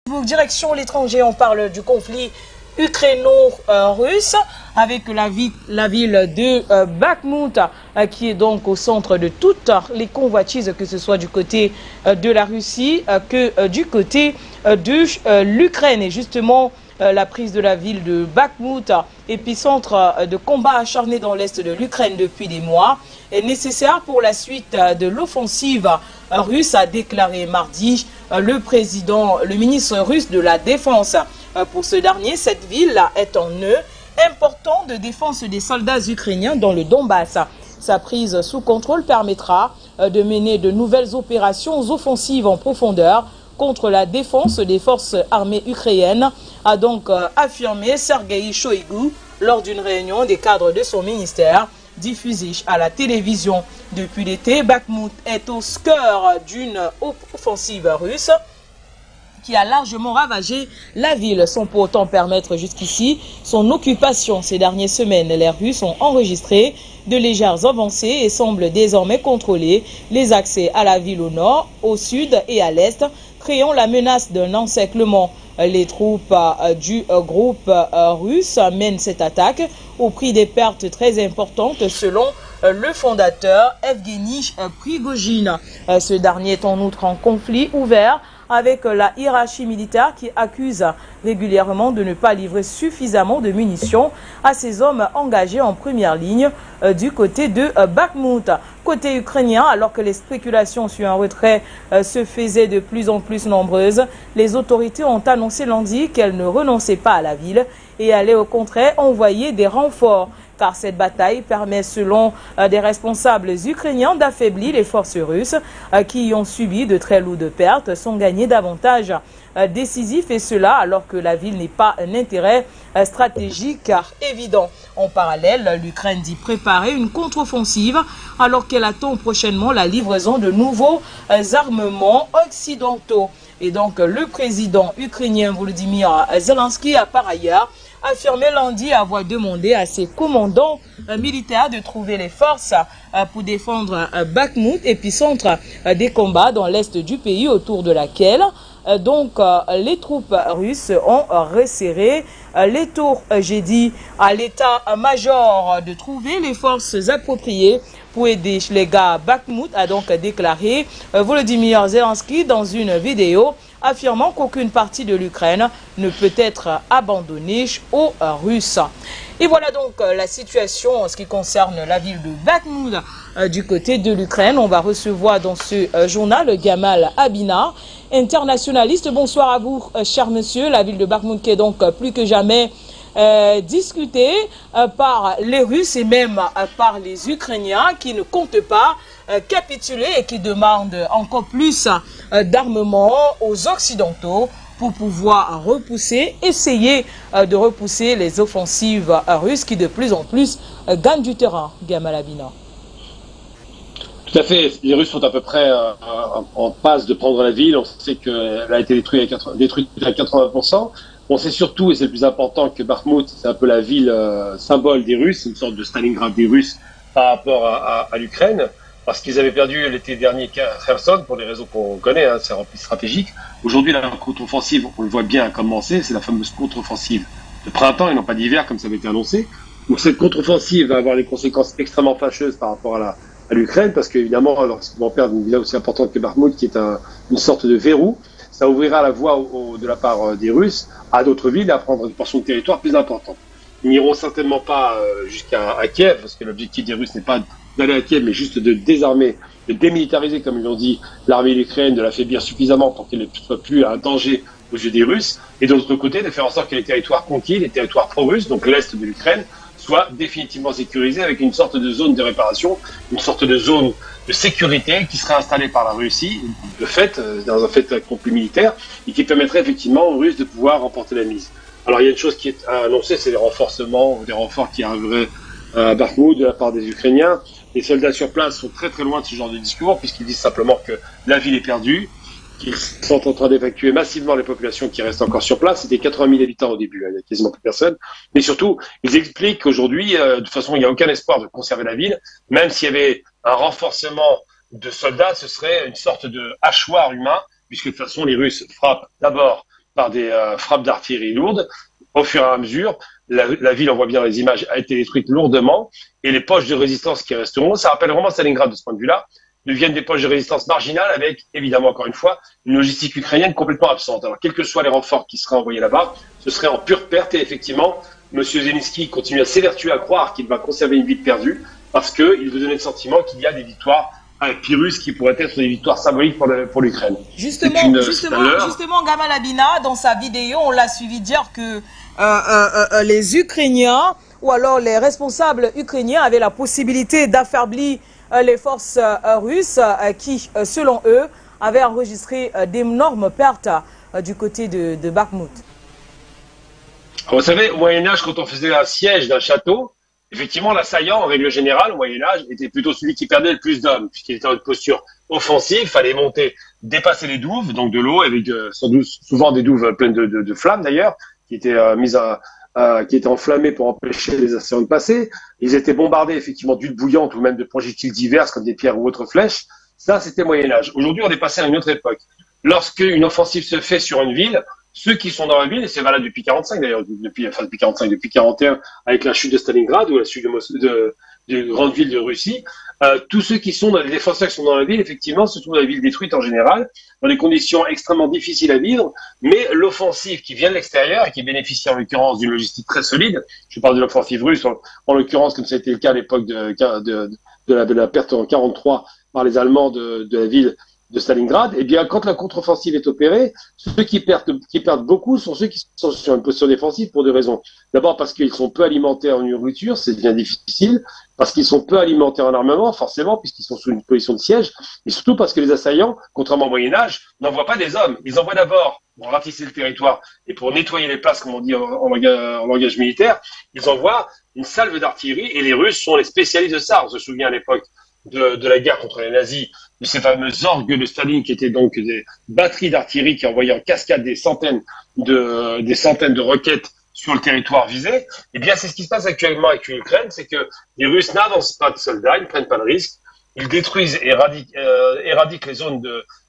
Direction l'étranger, on parle du conflit ukraino-russe avec la ville de Bakhmout qui est donc au centre de toutes les convoitises, que ce soit du côté de la Russie que du côté de l'Ukraine. Et justement, la prise de la ville de Bakhmout, épicentre de combats acharnés dans l'est de l'Ukraine depuis des mois, est nécessaire pour la suite de l'offensive russe, a déclaré mardi le ministre russe de la Défense. Pour ce dernier, cette ville est un nœud important de défense des soldats ukrainiens dans le Donbass. Sa prise sous contrôle permettra de mener de nouvelles opérations offensives en profondeur contre la défense des forces armées ukrainiennes, a donc affirmé Sergueï Shoïgu lors d'une réunion des cadres de son ministère diffusée à la télévision. Depuis l'été, Bakhmout est au cœur d'une offensive russe qui a largement ravagé la ville, sans pour autant permettre jusqu'ici son occupation. Ces dernières semaines, les Russes ont enregistré de légères avancées et semblent désormais contrôler les accès à la ville au nord, au sud et à l'est, créant la menace d'un encerclement. Les troupes du groupe russe mènent cette attaque au prix des pertes très importantes selon le fondateur Evgeny Prigojine. Ce dernier est en outre en conflit ouvert avec la hiérarchie militaire qui accuse régulièrement de ne pas livrer suffisamment de munitions à ces hommes engagés en première ligne du côté de Bakhmout. Côté ukrainien, alors que les spéculations sur un retrait se faisaient de plus en plus nombreuses, les autorités ont annoncé lundi qu'elles ne renonçaient pas à la ville et allaient au contraire envoyer des renforts, car cette bataille permet, selon des responsables ukrainiens, d'affaiblir les forces russes qui ont subi de très lourdes pertes, sans gagner davantage décisif, et cela alors que la ville n'est pas un intérêt stratégique évident. En parallèle, l'Ukraine dit préparer une contre-offensive alors qu'elle attend prochainement la livraison de nouveaux armements occidentaux. Et donc le président ukrainien Volodymyr Zelensky a par ailleurs affirmé lundi avoir demandé à ses commandants militaires de trouver les forces pour défendre Bakhmout, épicentre des combats dans l'est du pays, autour de laquelle les troupes russes ont resserré les tours. J'ai dit à l'état-major de trouver les forces appropriées pour aider les gars. Bakhmout, a donc déclaré Volodymyr Zelensky dans une vidéo, affirmant qu'aucune partie de l'Ukraine ne peut être abandonnée aux Russes. Et voilà donc la situation en ce qui concerne la ville de Bakhmout du côté de l'Ukraine. On va recevoir dans ce journal Gamal Abina, internationaliste. Bonsoir à vous, cher monsieur. La ville de Bakhmout qui est donc plus que jamais discutée par les Russes et même par les Ukrainiens qui ne comptent pas capituler et qui demandent encore plus d'armement aux Occidentaux pour pouvoir essayer de repousser les offensives russes qui de plus en plus gagnent du terrain. Gamal Abina. Tout à fait. Les Russes sont à peu près en passe de prendre la ville. On sait qu'elle a été détruite à 80%. On sait surtout, et c'est le plus important, que Bakhmout, c'est un peu la ville symbole des Russes, une sorte de Stalingrad des Russes par rapport à l'Ukraine, parce qu'ils avaient perdu l'été dernier Kherson pour des raisons qu'on connaît, hein, c'est un repli stratégique. Aujourd'hui, la contre-offensive, on le voit bien, a commencé, c'est la fameuse contre-offensive de printemps et non pas d'hiver comme ça avait été annoncé. Donc cette contre-offensive va avoir des conséquences extrêmement fâcheuses par rapport à l'Ukraine, parce qu'évidemment, lorsqu'ils vont perdre une ville aussi importante que Bakhmout, qui est une sorte de verrou, ça ouvrira la voie de la part des Russes à d'autres villes à prendre une portion de territoire plus importante. Ils n'iront certainement pas jusqu'à Kiev, parce que l'objectif des Russes n'est pas d'aller à Kiev, mais juste de désarmer, de démilitariser, comme ils l'ont dit, l'armée de l'Ukraine, de l'affaiblir suffisamment pour qu'elle ne soit plus un danger aux yeux des Russes, et de l'autre côté, de faire en sorte que les territoires conquis, les territoires pro-russes, donc l'est de l'Ukraine, soient définitivement sécurisés avec une sorte de zone de réparation, une sorte de zone de sécurité qui serait installée par la Russie, de fait, dans un fait conflit militaire, et qui permettrait effectivement aux Russes de pouvoir remporter la mise. Alors il y a une chose qui est annoncée, c'est les renforcements, des renforts qui arriveraient à Bakhmout de la part des Ukrainiens. Les soldats sur place sont très très loin de ce genre de discours, puisqu'ils disent simplement que la ville est perdue, qu'ils sont en train d'évacuer massivement les populations qui restent encore sur place. C'était 80 000 habitants au début, hein, il n'y a quasiment plus personne. Mais surtout, ils expliquent qu'aujourd'hui, de toute façon, il n'y a aucun espoir de conserver la ville. Même s'il y avait un renforcement de soldats, ce serait une sorte de hachoir humain, puisque de toute façon, les Russes frappent d'abord par des frappes d'artillerie lourdes. Au fur et à mesure, la ville, on voit bien les images, a été détruite lourdement, et les poches de résistance qui resteront, ça rappelle vraiment Stalingrad de ce point de vue-là, deviennent des poches de résistance marginales avec, évidemment, encore une fois, une logistique ukrainienne complètement absente. Alors, quels que soient les renforts qui seraient envoyés là-bas, ce serait en pure perte, et effectivement, M. Zelensky continue à s'évertuer à croire qu'il va conserver une ville perdue, parce qu'il veut donner le sentiment qu'il y a des victoires avec Pyrrhus qui pourraient être des victoires symboliques pour l'Ukraine. Justement, Gamal Abina, dans sa vidéo, on l'a suivi dire que les Ukrainiens ou alors les responsables ukrainiens avaient la possibilité d'affaiblir les forces russes qui, selon eux, avaient enregistré d'énormes pertes du côté de Bakhmout. Vous savez, au Moyen-Âge, quand on faisait un siège d'un château, effectivement, l'assaillant, en règle générale, au Moyen-Âge, était plutôt celui qui perdait le plus d'hommes, puisqu'il était en une posture offensive, il fallait monter, dépasser les douves, donc de l'eau, avec souvent des douves pleines de flammes d'ailleurs, qui étaient qui étaient enflammées pour empêcher les assaillants de passer. Ils étaient bombardés effectivement d'huile bouillante ou même de projectiles divers comme des pierres ou autres flèches. Ça, c'était Moyen-Âge. Aujourd'hui, on est passé à une autre époque. Lorsqu'une offensive se fait sur une ville, ceux qui sont dans la ville, et c'est valable depuis 45 d'ailleurs, depuis 41, avec la chute de Stalingrad ou la chute de grandes villes de Russie, tous ceux qui sont dans les défenseurs qui sont dans la ville, effectivement, se trouvent dans la ville détruite en général, dans des conditions extrêmement difficiles à vivre, mais l'offensive qui vient de l'extérieur et qui bénéficie en l'occurrence d'une logistique très solide, je parle de l'offensive russe, en l'occurrence comme ça a été le cas à l'époque de la perte en 43 par les Allemands de la ville de Stalingrad, eh bien, quand la contre-offensive est opérée, ceux qui perdent beaucoup sont ceux qui sont sur une position défensive pour deux raisons. D'abord parce qu'ils sont peu alimentés en nourriture, c'est bien difficile, parce qu'ils sont peu alimentés en armement, forcément, puisqu'ils sont sous une position de siège, et surtout parce que les assaillants, contrairement au Moyen-Âge, n'envoient pas des hommes. Ils envoient d'abord, pour ratisser le territoire et pour nettoyer les places, comme on dit en langage militaire, ils envoient une salve d'artillerie, et les Russes sont les spécialistes de ça. On se souvient à l'époque de la guerre contre les nazis, de ces fameuses orgues de Staline qui étaient donc des batteries d'artillerie qui envoyaient en cascade des centaines de roquettes sur le territoire visé. Eh bien, c'est ce qui se passe actuellement avec l'Ukraine, c'est que les Russes n'avancent pas de soldats, ils ne prennent pas de risques, ils détruisent et éradiquent les zones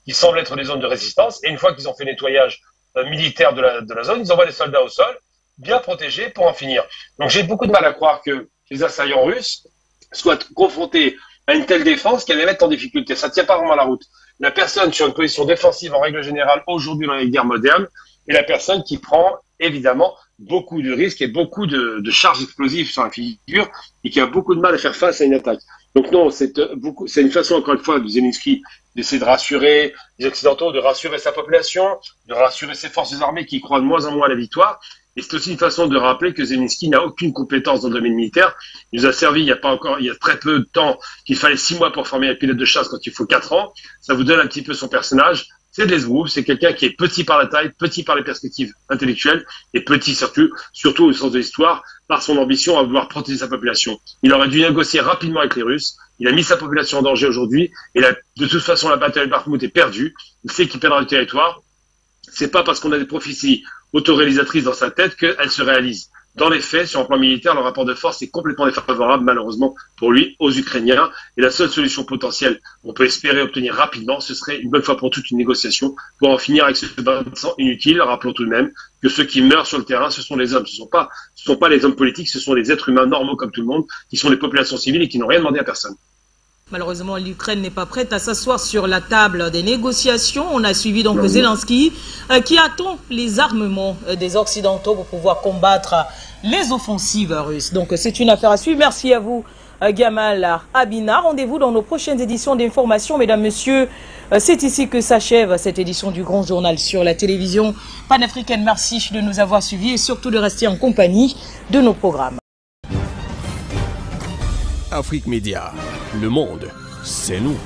qui semblent être des zones de résistance, et une fois qu'ils ont fait le nettoyage militaire de la zone, ils envoient des soldats au sol, bien protégés pour en finir. Donc j'ai beaucoup de mal à croire que les assaillants russes soient confrontés à une telle défense qu'elle les mette en difficulté. Ça ne tient pas vraiment la route. La personne sur une position défensive en règle générale aujourd'hui dans les guerres modernes est la personne qui prend évidemment beaucoup de risques et beaucoup de charges explosives sur la figure et qui a beaucoup de mal à faire face à une attaque. Donc non, c'est une façon encore une fois de Zelensky d'essayer de rassurer les Occidentaux, de rassurer sa population, de rassurer ses forces armées qui croient de moins en moins à la victoire. Et c'est aussi une façon de rappeler que Zelensky n'a aucune compétence dans le domaine militaire. Il nous a servi il y a très peu de temps qu'il fallait 6 mois pour former un pilote de chasse quand il faut 4 ans. Ça vous donne un petit peu son personnage. C'est de Lesbrouf, c'est quelqu'un qui est petit par la taille, petit par les perspectives intellectuelles et petit surtout au sens de l'histoire, par son ambition à vouloir protéger sa population. Il aurait dû négocier rapidement avec les Russes. Il a mis sa population en danger aujourd'hui et de toute façon la bataille de Bakhmout est perdue. Il sait qu'il perdra le territoire. C'est pas parce qu'on a des prophéties autoréalisatrices dans sa tête qu'elles se réalisent. Dans les faits, sur un plan militaire, le rapport de force est complètement défavorable, malheureusement, pour lui, aux Ukrainiens. Et la seule solution potentielle qu'on peut espérer obtenir rapidement, ce serait une bonne fois pour toutes une négociation pour en finir avec ce bain de sang inutile. Rappelons tout de même que ceux qui meurent sur le terrain, ce sont les hommes. Ce sont pas les hommes politiques, ce sont les êtres humains normaux comme tout le monde, qui sont les populations civiles et qui n'ont rien demandé à personne. Malheureusement, l'Ukraine n'est pas prête à s'asseoir sur la table des négociations. On a suivi donc Zelensky qui attend les armements des Occidentaux pour pouvoir combattre les offensives russes. Donc c'est une affaire à suivre. Merci à vous, Gamal Abina. Rendez-vous dans nos prochaines éditions d'information. Mesdames, Messieurs, c'est ici que s'achève cette édition du Grand Journal sur la télévision panafricaine. Merci de nous avoir suivis et surtout de rester en compagnie de nos programmes. Afrique Média, le monde, c'est nous.